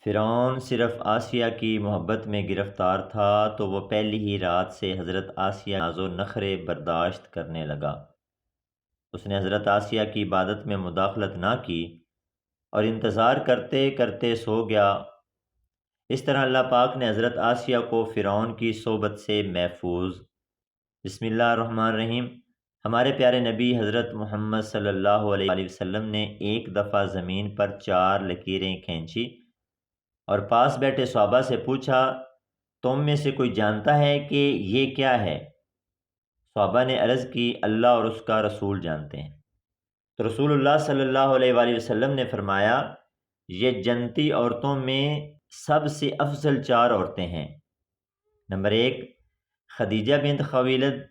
فرعون صرف آسیہ کی محبت میں گرفتار تھا تو وہ پہلی ہی رات سے حضرت آسیہ ناز و نخرے برداشت کرنے لگا۔ اس نے حضرت آسیہ کی عبادت میں مداخلت نہ کی اور انتظار کرتے کرتے سو گیا۔ اس طرح اللہ پاک نے حضرت آسیہ کو فرعون کی صحبت سے محفوظ۔ بسم اللہ الرحمن الرحیم۔ ہمارے پیارے نبی حضرت محمد صلی اللہ علیہ وآلہ وسلم نے ایک دفعہ زمین پر 4 لکیریں کھینچی اور پاس بیٹھے صحابہ سے پوچھا، تم میں سے کوئی جانتا ہے کہ یہ کیا ہے؟ صحابہ نے عرض کی، اللہ اور اس کا رسول جانتے ہیں۔ تو رسول اللہ صلی اللہ علیہ وآلہ وسلم نے فرمایا، یہ جنتی عورتوں میں سب سے افضل 4 عورتیں ہیں۔ نمبر 1، خدیجہ بنت خویلد،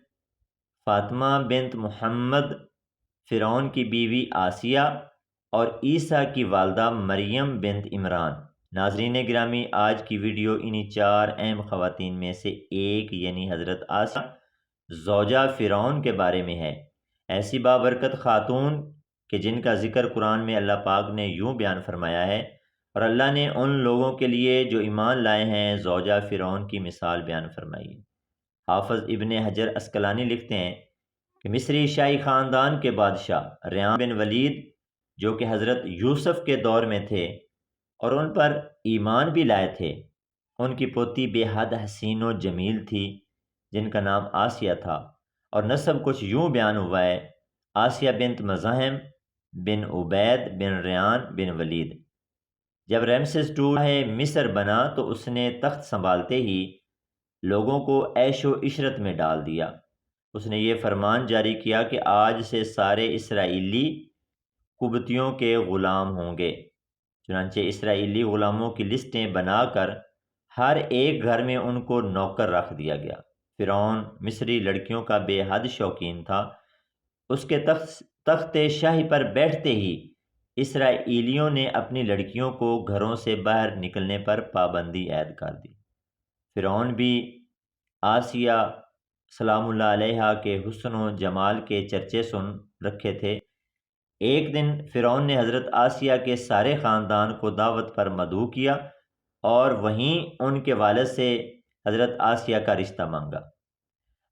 فاطمہ بنت محمد، فرعون کی بیوی آسیہ اور عیسیٰ کی والدہ مریم بنت عمران۔ ناظرین گرامی، آج کی ویڈیو انہی 4 اہم خواتین میں سے ایک یعنی حضرت آسیہ زوجہ فرعون کے بارے میں ہے۔ ایسی بابرکت خاتون کہ جن کا ذکر قرآن میں اللہ پاک نے یوں بیان فرمایا ہے، اور اللہ نے ان لوگوں کے لیے جو ایمان لائے ہیں زوجہ فرعون کی مثال بیان فرمائی ہے۔ حافظ ابن حجر عسقلانی لکھتے ہیں کہ مصری شاہی خاندان کے بادشاہ ریان بن ولید جو کہ حضرت یوسف کے دور میں تھے اور ان پر ایمان بھی لائے تھے، ان کی پوتی بے حد حسین و جمیل تھی جن کا نام آسیہ تھا، اور نسب کچھ یوں بیان ہوا ہے، آسیہ بنت مزاحم بن عبید بن ریان بن ولید۔ جب رمسیس II مصر بنا تو اس نے تخت سنبھالتے ہی لوگوں کو عیش و عشرت میں ڈال دیا۔ اس نے یہ فرمان جاری کیا کہ آج سے سارے اسرائیلی قبطیوں کے غلام ہوں گے۔ چنانچہ اسرائیلی غلاموں کی لسٹیں بنا کر ہر ایک گھر میں ان کو نوکر رکھ دیا گیا۔ فرعون مصری لڑکیوں کا بے حد شوقین تھا۔ اس کے تخت شاہی پر بیٹھتے ہی اسرائیلیوں نے اپنی لڑکیوں کو گھروں سے باہر نکلنے پر پابندی عائد کر دی۔ فرعون بھی آسیہ سلام اللہ علیہا کے حسن و جمال کے چرچے سن رکھے تھے۔ ایک دن فرعون نے حضرت آسیہ کے سارے خاندان کو دعوت پر مدعو کیا اور وہیں ان کے والد سے حضرت آسیہ کا رشتہ مانگا۔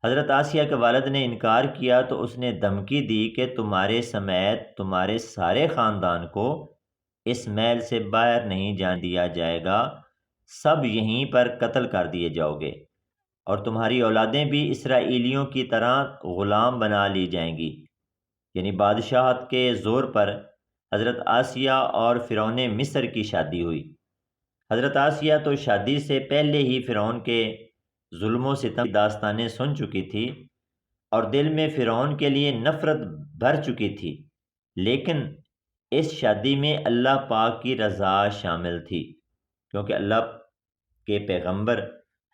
حضرت آسیہ کے والد نے انکار کیا تو اس نے دھمکی دی کہ تمہارے سمیت تمہارے سارے خاندان کو اس محل سے باہر نہیں جان دیا جائے گا، سب یہیں پر قتل کر دیے جاؤ گے، اور تمہاری اولادیں بھی اسرائیلیوں کی طرح غلام بنا لی جائیں گی۔ یعنی بادشاہت کے زور پر حضرت آسیہ اور فرعون مصر کی شادی ہوئی۔ حضرت آسیہ تو شادی سے پہلے ہی فرعون کے ظلم و ستم کی داستانیں سن چکی تھی اور دل میں فرعون کے لیے نفرت بھر چکی تھی، لیکن اس شادی میں اللہ پاک کی رضا شامل تھی، کیونکہ اللہ کے پیغمبر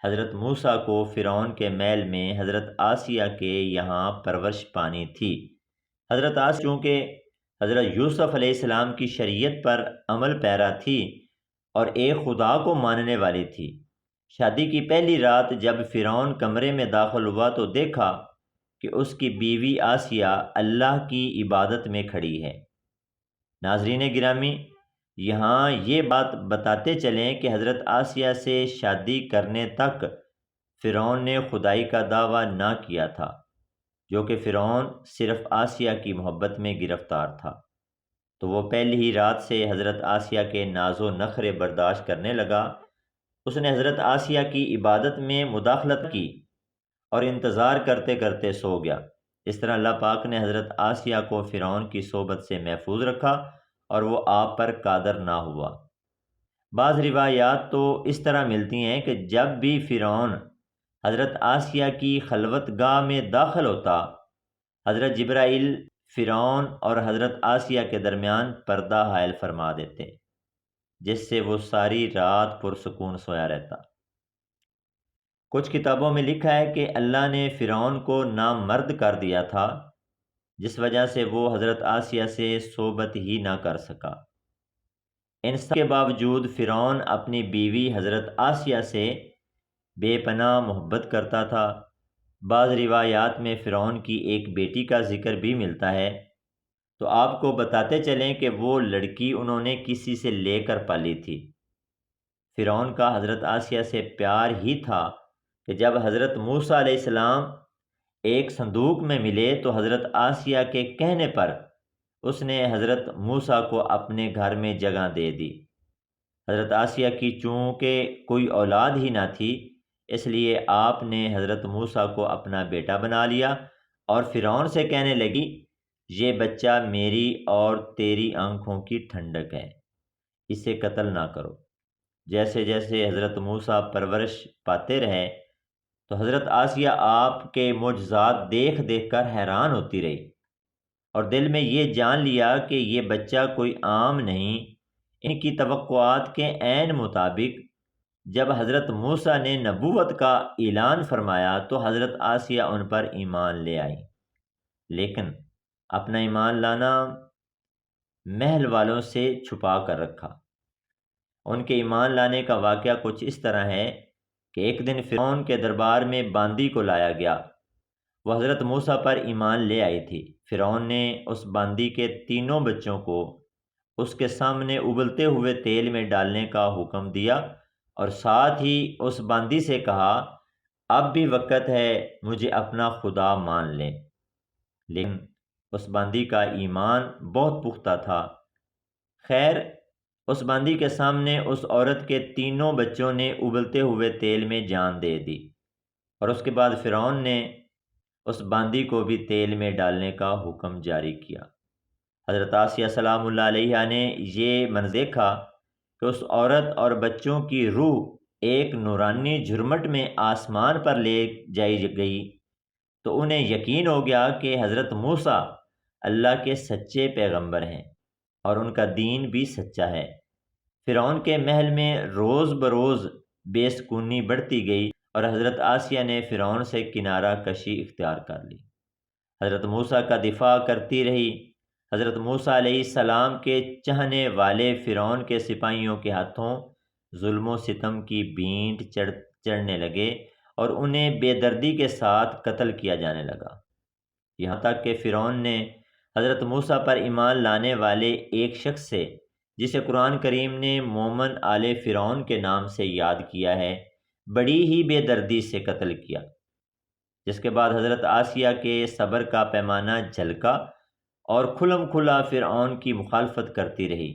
حضرت موسیٰ کو فرعون کے محل میں حضرت آسیہ کے یہاں پرورش پانی تھی۔ حضرت آسیہ چونکہ حضرت یوسف علیہ السلام کی شریعت پر عمل پیرا تھی اور ایک خدا کو ماننے والی تھی۔ شادی کی پہلی رات جب فرعون کمرے میں داخل ہوا تو دیکھا کہ اس کی بیوی آسیہ اللہ کی عبادت میں کھڑی ہے۔ ناظرین گرامی، یہاں یہ بات بتاتے چلیں کہ حضرت آسیہ سے شادی کرنے تک فرعون نے خدائی کا دعویٰ نہ کیا تھا، جو کہ فرعون صرف آسیہ کی محبت میں گرفتار تھا، تو وہ پہلی ہی رات سے حضرت آسیہ کے ناز و نخرے برداشت کرنے لگا۔ اس نے حضرت آسیہ کی عبادت میں مداخلت کی اور انتظار کرتے کرتے سو گیا۔ اس طرح اللہ پاک نے حضرت آسیہ کو فرعون کی صحبت سے محفوظ رکھا اور وہ آپ پر قادر نہ ہوا۔ بعض روایات تو اس طرح ملتی ہیں کہ جب بھی فرعون حضرت آسیہ کی خلوت گاہ میں داخل ہوتا، حضرت جبرائیل فرعون اور حضرت آسیہ کے درمیان پردہ حائل فرما دیتے، جس سے وہ ساری رات پرسکون سویا رہتا۔ کچھ کتابوں میں لکھا ہے کہ اللہ نے فرعون کو نامرد کر دیا تھا، جس وجہ سے وہ حضرت آسیہ سے صحبت ہی نہ کر سکا۔ ان سب کے باوجود فرعون اپنی بیوی حضرت آسیہ سے بے پناہ محبت کرتا تھا۔ بعض روایات میں فرعون کی ایک بیٹی کا ذکر بھی ملتا ہے، تو آپ کو بتاتے چلیں کہ وہ لڑکی انہوں نے کسی سے لے کر پالی تھی۔ فرعون کا حضرت آسیہ سے پیار ہی تھا کہ جب حضرت موسیٰ علیہ السلام ایک صندوق میں ملے تو حضرت آسیہ کے کہنے پر اس نے حضرت موسیٰ کو اپنے گھر میں جگہ دے دی۔ حضرت آسیہ کی چونکہ کوئی اولاد ہی نہ تھی، اس لیے آپ نے حضرت موسیٰ کو اپنا بیٹا بنا لیا اور فرعون سے کہنے لگی، یہ بچہ میری اور تیری آنکھوں کی ٹھنڈک ہے، اسے قتل نہ کرو۔ جیسے جیسے حضرت موسیٰ پرورش پاتے رہے تو حضرت آسیہ آپ کے معجزات دیکھ دیکھ کر حیران ہوتی رہی اور دل میں یہ جان لیا کہ یہ بچہ کوئی عام نہیں۔ ان کی توقعات کے عین مطابق جب حضرت موسیٰ نے نبوت کا اعلان فرمایا تو حضرت آسیہ ان پر ایمان لے آئی، لیکن اپنا ایمان لانا محل والوں سے چھپا کر رکھا۔ ان کے ایمان لانے کا واقعہ کچھ اس طرح ہے کہ ایک دن فرعون کے دربار میں باندی کو لایا گیا، وہ حضرت موسیٰ پر ایمان لے آئی تھی۔ فرعون نے اس باندی کے تینوں بچوں کو اس کے سامنے ابلتے ہوئے تیل میں ڈالنے کا حکم دیا اور ساتھ ہی اس باندی سے کہا، اب بھی وقت ہے، مجھے اپنا خدا مان لیں۔ لیکن اس باندی کا ایمان بہت پختہ تھا۔ خیر، اس باندی کے سامنے اس عورت کے تینوں بچوں نے ابلتے ہوئے تیل میں جان دے دی اور اس کے بعد فرعون نے اس باندی کو بھی تیل میں ڈالنے کا حکم جاری کیا۔ حضرت آسیہ سلام اللہ علیہا نے یہ منظر دیکھا کہ اس عورت اور بچوں کی روح ایک نورانی جھرمٹ میں آسمان پر لے جائی گئی تو انہیں یقین ہو گیا کہ حضرت موسیٰ اللہ کے سچے پیغمبر ہیں اور ان کا دین بھی سچا ہے۔ فرعون کے محل میں روز بروز بے سکونی بڑھتی گئی اور حضرت آسیہ نے فرعون سے کنارہ کشی اختیار کر لی۔ حضرت موسیٰ کا دفاع کرتی رہی۔ حضرت موسیٰ علیہ السلام کے چاہنے والے فرعون کے سپاہیوں کے ہاتھوں ظلم و ستم کی بینٹ چڑھنے لگے اور انہیں بے دردی کے ساتھ قتل کیا جانے لگا، یہاں تک کہ فرعون نے حضرت موسیٰ پر ایمان لانے والے ایک شخص سے، جسے قرآن کریم نے مومن آل فرعون کے نام سے یاد کیا ہے، بڑی ہی بے دردی سے قتل کیا، جس کے بعد حضرت آسیہ کے صبر کا پیمانہ جھلکا اور کھلم کھلا فرعون کی مخالفت کرتی رہی۔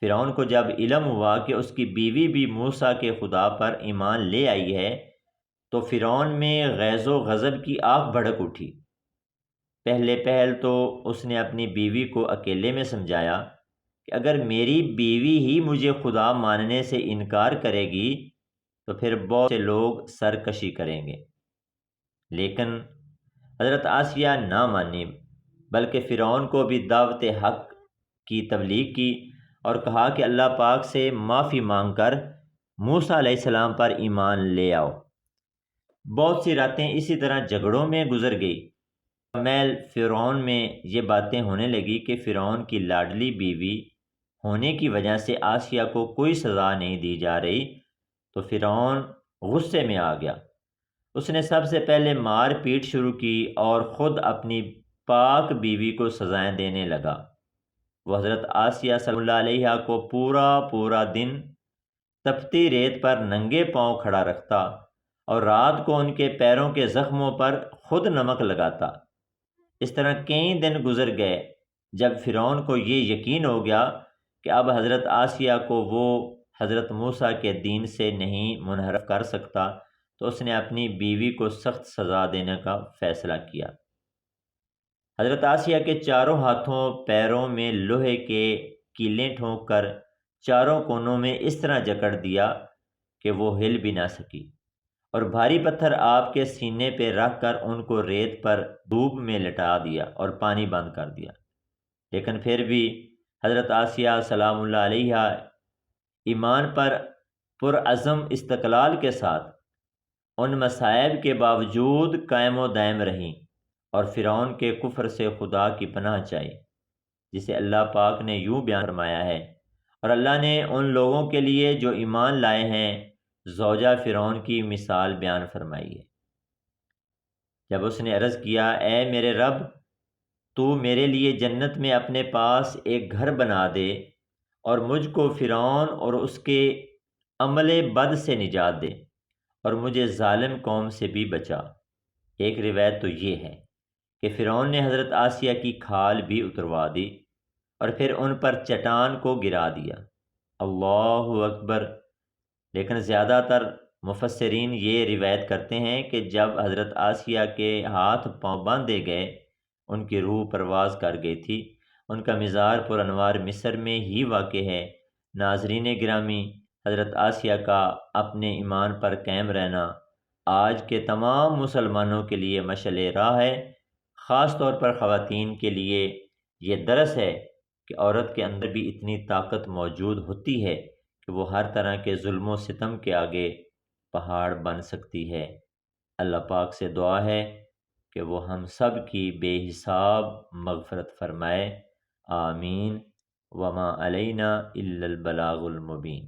فرعون کو جب علم ہوا کہ اس کی بیوی بھی موسیٰ کے خدا پر ایمان لے آئی ہے تو فرعون میں غیظ و غضب کی آگ بھڑک اٹھی۔ پہل تو اس نے اپنی بیوی کو اکیلے میں سمجھایا کہ اگر میری بیوی ہی مجھے خدا ماننے سے انکار کرے گی تو پھر بہت سے لوگ سرکشی کریں گے، لیکن حضرت آسیہ نہ مانی، بلکہ فرعون کو بھی دعوت حق کی تبلیغ کی اور کہا کہ اللہ پاک سے معافی مانگ کر موسیٰ علیہ السلام پر ایمان لے آؤ۔ بہت سی راتیں اسی طرح جھگڑوں میں گزر گئی۔ محل فرعون میں یہ باتیں ہونے لگی کہ فرعون کی لاڈلی بیوی ہونے کی وجہ سے آسیہ کو کوئی سزا نہیں دی جا رہی تو فرعون غصے میں آ گیا۔ اس نے سب سے پہلے مار پیٹ شروع کی اور خود اپنی پاک بیوی کو سزائیں دینے لگا۔ وہ حضرت آسیہ صلی اللہ علیہ کو پورا دن تپتی ریت پر ننگے پاؤں کھڑا رکھتا اور رات کو ان کے پیروں کے زخموں پر خود نمک لگاتا۔ اس طرح کئی دن گزر گئے۔ جب فرعون کو یہ یقین ہو گیا کہ اب حضرت آسیہ کو وہ حضرت موسیٰ کے دین سے نہیں منحرف کر سکتا تو اس نے اپنی بیوی کو سخت سزا دینے کا فیصلہ کیا۔ حضرت آسیہ کے چاروں ہاتھوں پیروں میں لوہے کے کیلیں ٹھونک کر چاروں کونوں میں اس طرح جکڑ دیا کہ وہ ہل بھی نہ سکی اور بھاری پتھر آپ کے سینے پہ رکھ کر ان کو ریت پر دھوپ میں لٹا دیا اور پانی بند کر دیا، لیکن پھر بھی حضرت آسیہ سلام اللہ علیہ ایمان پر پرعزم استقلال کے ساتھ ان مصائب کے باوجود قائم و دائم رہیں اور فرعون کے کفر سے خدا کی پناہ چاہی، جسے اللہ پاک نے یوں بیان فرمایا ہے، اور اللہ نے ان لوگوں کے لیے جو ایمان لائے ہیں زوجہ فرعون کی مثال بیان فرمائی ہے۔ جب اس نے عرض کیا، اے میرے رب، تو میرے لیے جنت میں اپنے پاس ایک گھر بنا دے اور مجھ کو فرعون اور اس کے عمل بد سے نجات دے اور مجھے ظالم قوم سے بھی بچا۔ ایک روایت تو یہ ہے کہ فرعون نے حضرت آسیہ کی کھال بھی اتروا دی اور پھر ان پر چٹان کو گرا دیا۔ اللہ اکبر! لیکن زیادہ تر مفسرین یہ روایت کرتے ہیں کہ جب حضرت آسیہ کے ہاتھ پاؤں باندھے گئے، ان کی روح پرواز کر گئی تھی۔ ان کا مزار پر انوار مصر میں ہی واقع ہے۔ ناظرین گرامی، حضرت آسیہ کا اپنے ایمان پر قائم رہنا آج کے تمام مسلمانوں کے لیے مشعل راہ ہے، خاص طور پر خواتین کے لیے یہ درس ہے کہ عورت کے اندر بھی اتنی طاقت موجود ہوتی ہے کہ وہ ہر طرح کے ظلم و ستم کے آگے پہاڑ بن سکتی ہے۔ اللہ پاک سے دعا ہے کہ وہ ہم سب کی بے حساب مغفرت فرمائے، آمین۔ وما علینا الا البلاغ المبین۔